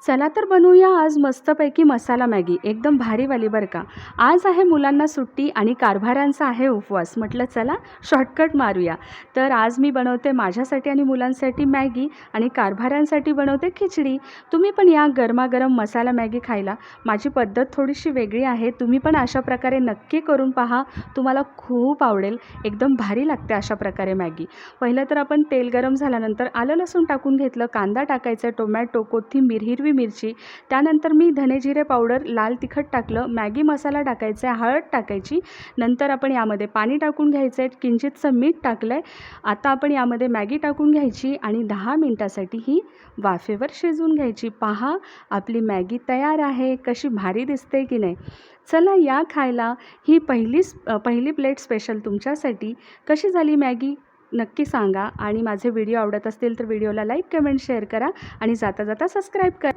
चला तर बनवूया आज मस्तपैकी मसाला मॅगी, एकदम भारीवाली बरं का. आज आहे मुलांना सुट्टी आणि कारभाऱ्यांचा आहे उपवास. म्हटलं चला शॉर्टकट मारूया. तर आज मी बनवते माझ्यासाठी आणि मुलांसाठी मॅगी आणि कारभाऱ्यांसाठी बनवते खिचडी. तुम्ही पण या गरमागरम मसाला मॅगी खायला. माझी पद्धत थोडीशी वेगळी आहे. तुम्ही पण अशा प्रकारे नक्की करून पहा. तुम्हाला खूप आवडेल. एकदम भारी लागते अशा प्रकारे मॅगी. पहिलं तर आपण तेल गरम झाल्यानंतर आलं लसूण टाकून घेतलं, कांदा टाकायचा, टोमॅटो, कोथिंबीर, हिरवी मिरची, त्यानंतर मी धने जिरे पावडर, लाल तिखट टाकलं, मॅगी मसाला टाकायचा आहे, हळद टाकायची. नंतर आपण यामध्ये पाणी टाकून घ्यायचं आहे, किंचितसं मीठ टाकलं आहे. आता आपण यामध्ये मॅगी टाकून घ्यायची आणि 10 मिनटासाठी ही वाफेवर शिजवून घ्यायची. पहा आपली मॅगी तयार आहे. कशी भारी दिसते की नाही. चला या खायला. ही पहिली प्लेट स्पेशल तुमच्यासाठी. कशी झाली मॅगी नक्की सांगा आणि माझे व्हिडिओ आवडत असतील तर व्हिडिओला लाईक, कमेंट, शेअर करा आणि जाता जाता सबस्क्राईब करा.